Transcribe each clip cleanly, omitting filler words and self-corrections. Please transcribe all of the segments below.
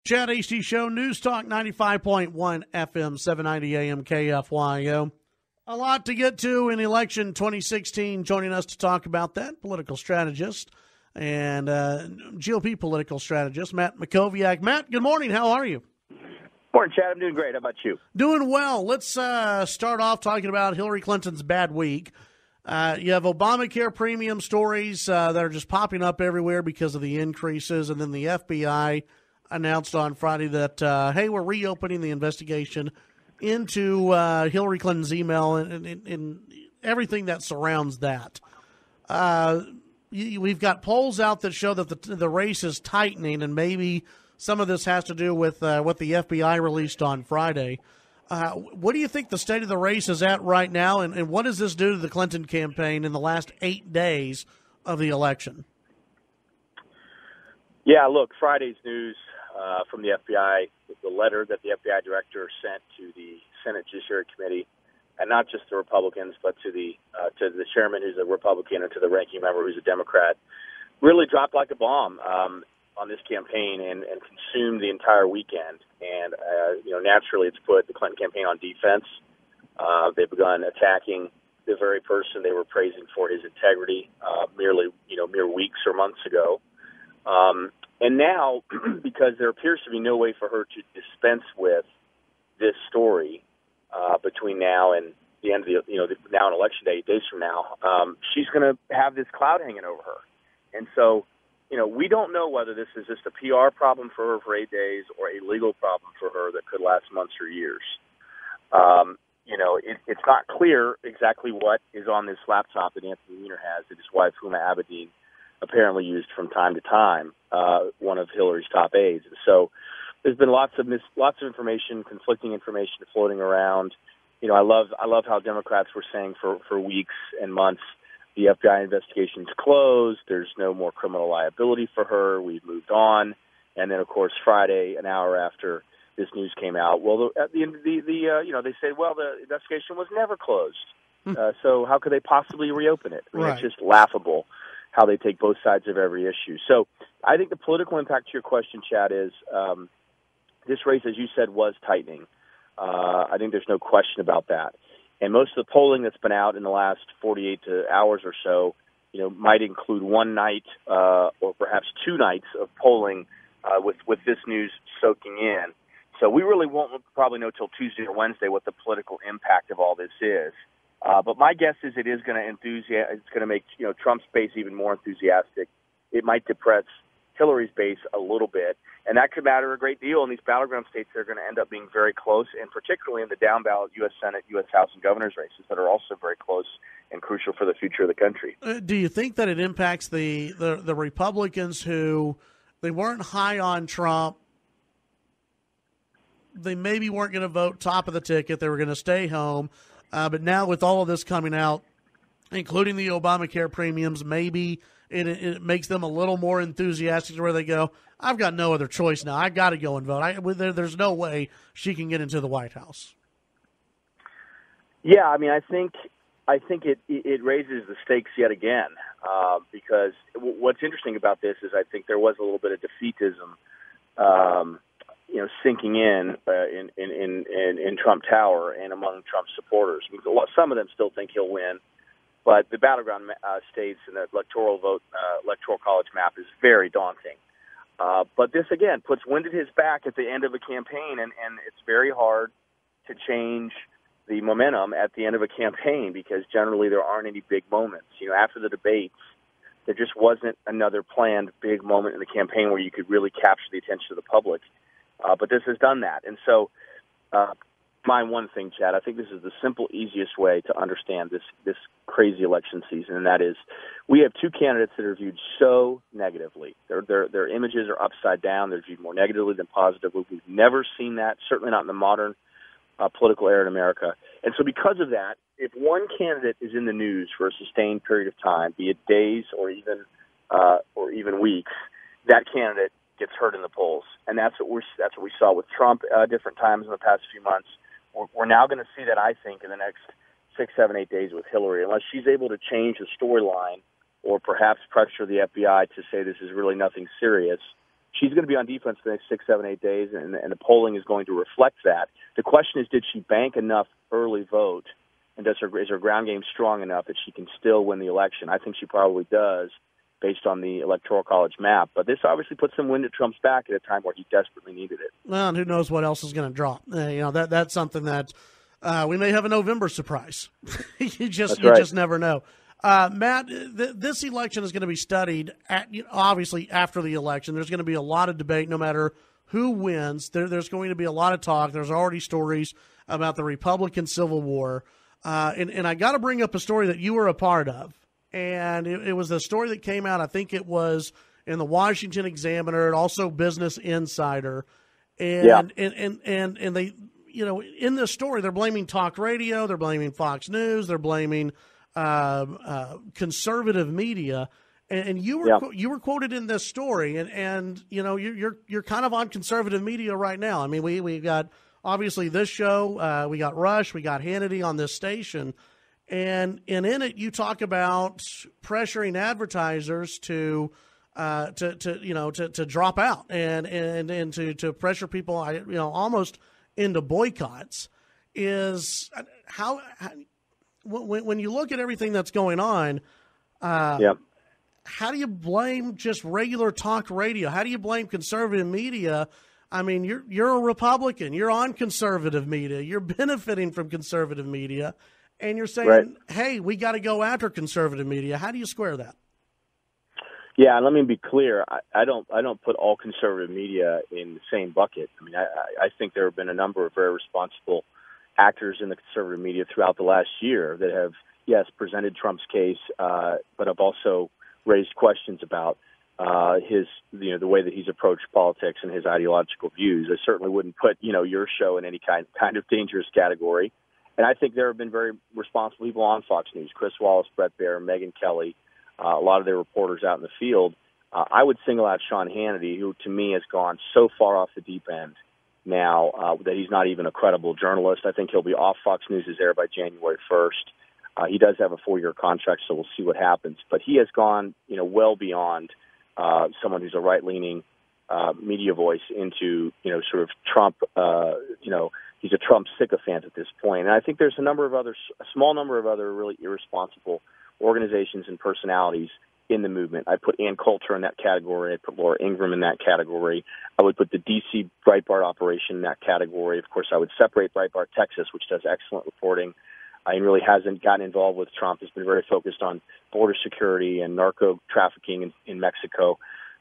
Chad HD Show, News Talk 95.1 FM, 790 AM KFYO. A lot to get to in election 2016. Joining us to talk about that, political strategist and GOP political strategist, Matt Mackowiak. Matt, good morning. How are you? Morning, Chad. I'm doing great. How about you? Doing well. Let's start off talking about Hillary Clinton's bad week. You have Obamacare premium stories that are just popping up everywhere because of the increases, and then the FBI announced on Friday that, hey, we're reopening the investigation into Hillary Clinton's email and everything that surrounds that. We've got polls out that show that the race is tightening, and maybe some of this has to do with what the FBI released on Friday. What do you think the state of the race is at right now, and what does this do to the Clinton campaign in the last 8 days of the election? Yeah, look, Friday's news from the FBI, the letter that the FBI director sent to the Senate Judiciary Committee, and not just the Republicans, but to the chairman who's a Republican and to the ranking member who's a Democrat, really dropped like a bomb on this campaign and consumed the entire weekend. And, naturally it's put the Clinton campaign on defense. They've begun attacking the very person they were praising for his integrity mere weeks or months ago. And now, because there appears to be no way for her to dispense with this story between now and the end of now and Election Day, 8 days from now, she's going to have this cloud hanging over her. And so, we don't know whether this is just a PR problem for her for 8 days or a legal problem for her that could last months or years. It's not clear exactly what is on this laptop that Anthony Weiner has that his wife, Huma Abedin, apparently used from time to time, one of Hillary's top aides. So there's been lots of information, conflicting information floating around. I love how Democrats were saying for weeks and months, the FBI investigation's closed. There's no more criminal liability for her. We've moved on. And then, of course, Friday, an hour after this news came out, well, at the end, they said, well, the investigation was never closed. So how could they possibly reopen it? I mean, It's just laughable how they take both sides of every issue. So I think the political impact to your question, Chad, is this race, as you said, was tightening. I think there's no question about that. And most of the polling that's been out in the last 48 hours or so, might include one night or perhaps 2 nights of polling with this news soaking in. So we really won't probably know till Tuesday or Wednesday what the political impact of all this is. But my guess is it is going to it's going to make Trump's base even more enthusiastic. It might depress Hillary's base a little bit, and that could matter a great deal in these battleground states that are going to end up being very close, and particularly in the down ballot U.S. Senate, U.S. House, and governor's races that are also very close and crucial for the future of the country. Do you think that it impacts the Republicans who they weren't high on Trump? They maybe weren't going to vote top of the ticket. They were going to stay home. But now with all of this coming out, including the Obamacare premiums, maybe it makes them a little more enthusiastic to where they go, I've got no other choice now. I've got to go and vote. There's no way she can get into the White House. Yeah, I mean, I think it raises the stakes yet again because what's interesting about this is I think there was a little bit of defeatism sinking in Trump Tower and among Trump supporters. I mean, some of them still think he'll win, but the battleground states and the electoral college map is very daunting. But this, again, puts wind at his back at the end of a campaign, and it's very hard to change the momentum at the end of a campaign because generally there aren't any big moments. After the debates, there just wasn't another planned big moment in the campaign where you could really capture the attention of the public. But this has done that. And so my one thing, Chad, I think this is the simple, easiest way to understand this crazy election season, and that is we have 2 candidates that are viewed so negatively. Their images are upside down. They're viewed more negatively than positively. We've never seen that, certainly not in the modern political era in America. And so because of that, if one candidate is in the news for a sustained period of time, be it days or even weeks, that candidate gets hurt in the polls. And that's what we saw with Trump different times in the past few months. We're now going to see that, I think, in the next 6, 7, 8 days with Hillary, unless she's able to change the storyline or perhaps pressure the FBI to say this is really nothing serious. she's going to be on defense for the next 6, 7, 8 days, and the polling is going to reflect that. The question is, did she bank enough early vote, and is her ground game strong enough that she can still win the election? I think she probably does, based on the Electoral College map. But this obviously puts some wind at Trump's back at a time where he desperately needed it. Well, and who knows what else is going to drop? That's something that we may have a November surprise. you just never know. Matt, this election is going to be studied obviously after the election. There's going to be a lot of debate no matter who wins. There's going to be a lot of talk. There's already stories about the Republican Civil War. And I got to bring up a story that you were a part of. And it was a story that came out, I think it was in the Washington Examiner and also Business Insider. And they, in this story, they're blaming talk radio, they're blaming Fox News, they're blaming conservative media, and you were quoted in this story, and you're kind of on conservative media right now. I mean, we got obviously this show, we got Rush, we got Hannity on this station, and in it you talk about pressuring advertisers to drop out and to pressure people, almost into boycotts. Is how when you look at everything that's going on, how do you blame just regular talk radio? How do you blame conservative media? I mean, you're a Republican. You're on conservative media. You're benefiting from conservative media, and you're saying, hey, we got to go after conservative media. How do you square that? Yeah, and let me be clear. I don't put all conservative media in the same bucket. I mean, I think there have been a number of very responsible actors in the conservative media throughout the last year that have, yes, presented Trump's case, but have also raised questions about the way that he's approached politics and his ideological views. I certainly wouldn't put, your show in any kind of dangerous category. And I think there have been very responsible people on Fox News: Chris Wallace, Brett Baer, Megyn Kelly, a lot of their reporters out in the field. I would single out Sean Hannity, who to me has gone so far off the deep end now that he's not even a credible journalist. I think he'll be off Fox News' air by January 1st. He does have a 4-year contract, so we'll see what happens. But he has gone, well beyond someone who's a right-leaning media voice into, sort of Trump. He's a Trump sycophant at this point. And I think there's a small number of other really irresponsible organizations and personalities in the movement. I put Ann Coulter in that category. I put Laura Ingraham in that category. I would put the D.C. Breitbart operation in that category. Of course, I would separate Breitbart Texas, which does excellent reporting and really hasn't gotten involved with Trump. It's been very focused on border security and narco trafficking in Mexico.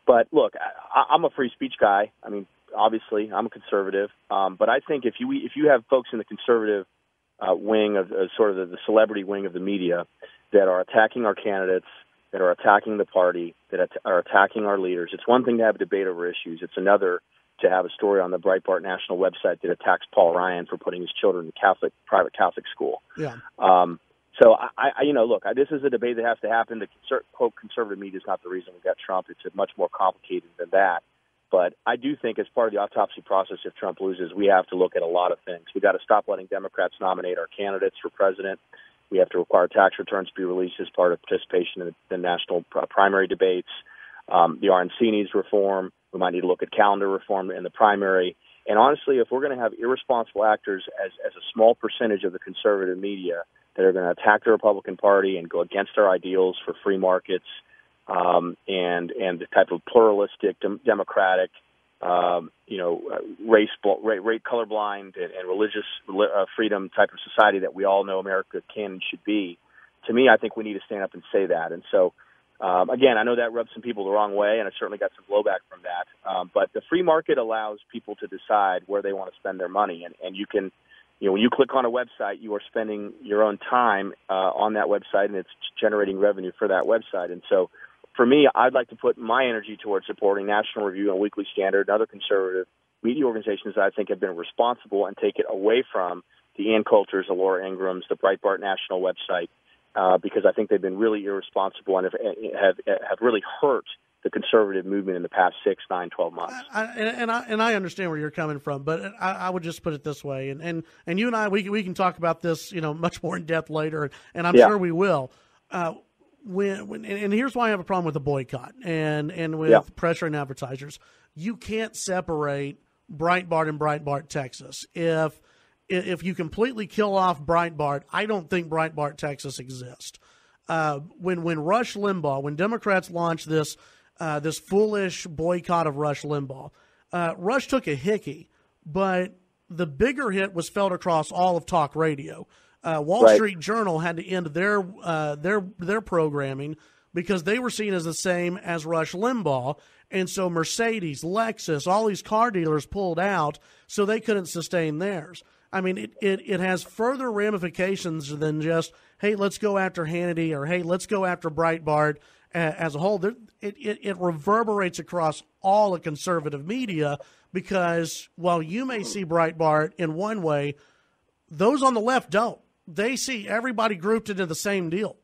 But look, I'm a free speech guy. I mean, obviously, I'm a conservative. But I think if you have folks in the conservative wing of sort of the celebrity wing of the media that are attacking our candidates, that are attacking the party, that are attacking our leaders. It's one thing to have a debate over issues. It's another to have a story on the Breitbart National website that attacks Paul Ryan for putting his children in private Catholic school. Yeah. So look, this is a debate that has to happen. The quote conservative media is not the reason we got Trump. It's much more complicated than that. But I do think as part of the autopsy process, if Trump loses, we have to look at a lot of things. We got to stop letting Democrats nominate our candidates for president. We have to require tax returns to be released as part of participation in the national primary debates. The RNC needs reform. We might need to look at calendar reform in the primary. And honestly, if we're going to have irresponsible actors as a small percentage of the conservative media that are going to attack the Republican Party and go against our ideals for free markets and the type of pluralistic, democratic, race colorblind and religious freedom type of society that we all know America can and should be, to me, I think we need to stand up and say that. And so, again, I know that rubs some people the wrong way, and I certainly got some blowback from that. But the free market allows people to decide where they want to spend their money. And you can, when you click on a website, you are spending your own time on that website, and it's generating revenue for that website. And so, for me, I'd like to put my energy towards supporting National Review and Weekly Standard and other conservative media organizations that I think have been responsible and take it away from the Ann Coulters, the Laura Ingrams, the Breitbart National website, because I think they've been really irresponsible and have really hurt the conservative movement in the past 6, 9, 12 months. I understand where you're coming from, but I would just put it this way, and you and I, we can talk about this, much more in depth later, and I'm sure we will. and here's why I have a problem with the boycott and with pressuring advertisers. You can't separate Breitbart and Breitbart Texas. If you completely kill off Breitbart, I don't think Breitbart Texas exists. When Rush Limbaugh, when Democrats launched this foolish boycott of Rush Limbaugh, Rush took a hickey, but the bigger hit was felt across all of talk radio. Wall Street Journal had to end their programming because they were seen as the same as Rush Limbaugh, and so Mercedes, Lexus, all these car dealers pulled out, so they couldn't sustain theirs. I mean, it has further ramifications than just, hey, let's go after Hannity, or hey, let's go after Breitbart as a whole. It reverberates across all the conservative media because while you may see Breitbart in one way, those on the left don't. They see everybody grouped into the same deal.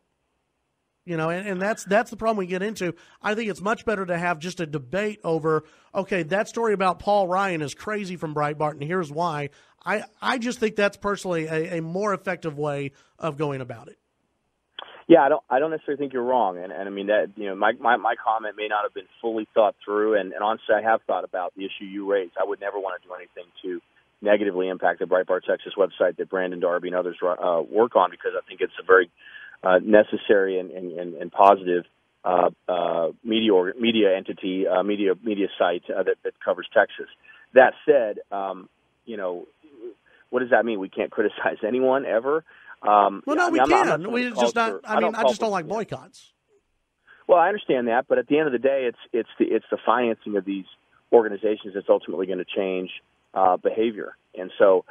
And that's the problem we get into. I think it's much better to have just a debate over, okay, that story about Paul Ryan is crazy from Breitbart, and here's why. I just think that's personally a more effective way of going about it. Yeah, I don't necessarily think you're wrong, and I mean that my comment may not have been fully thought through, and honestly, I have thought about the issue you raised. I would never want to do anything to negatively impact the Breitbart Texas website that Brandon Darby and others work on, because I think it's a very necessary and positive media entity, media site that covers Texas. That said, what does that mean? We can't criticize anyone ever. Well, no, we can. We just not. I mean, I just don't like boycotts. Well, I understand that, but at the end of the day, it's the financing of these organizations that's ultimately going to change behavior. And so,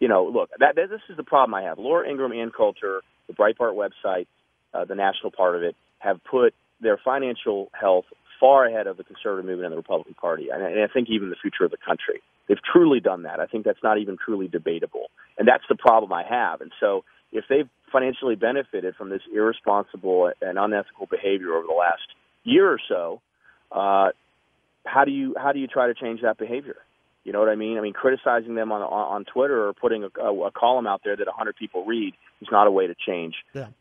look, this is the problem I have. Laura Ingraham, Ann Coulter, the Breitbart website, the national part of it, have put their financial health far ahead of the conservative movement and the Republican Party, and I think even the future of the country. They've truly done that. I think that's not even truly debatable, and that's the problem I have. And so if they've financially benefited from this irresponsible and unethical behavior over the last year or so, how do you try to change that behavior? You know what I mean? I mean, criticizing them on Twitter or putting a column out there that 100 people read is not a way to change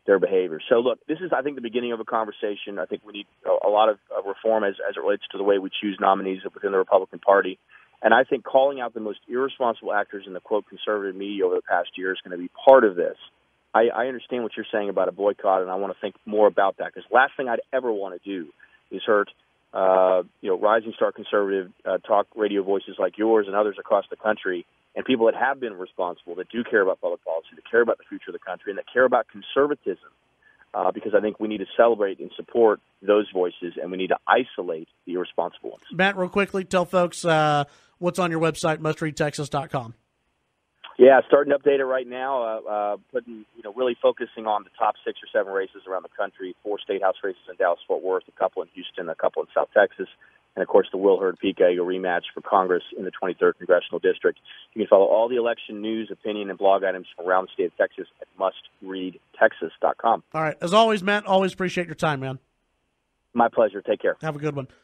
their behavior. So, look, this is, I think, the beginning of a conversation. I think we need a lot of reform as it relates to the way we choose nominees within the Republican Party. And I think calling out the most irresponsible actors in the, quote, conservative media over the past year is going to be part of this. I understand what you're saying about a boycott, and I want to think more about that, because last thing I'd ever want to do is hurt rising star conservative talk radio voices like yours and others across the country, and people that have been responsible, that do care about public policy, that care about the future of the country, and that care about conservatism, because I think we need to celebrate and support those voices, and we need to isolate the irresponsible ones. Matt, real quickly, tell folks what's on your website, mustreadtexas.com. Yeah, starting to update it right now, really focusing on the top 6 or 7 races around the country, 4 state house races in Dallas-Fort Worth, a couple in Houston, a couple in South Texas, and, of course, the Will Hurd-Pete Gallego rematch for Congress in the 23rd Congressional District. You can follow all the election news, opinion, and blog items from around the state of Texas at mustreadtexas.com. All right. As always, Matt, always appreciate your time, man. My pleasure. Take care. Have a good one.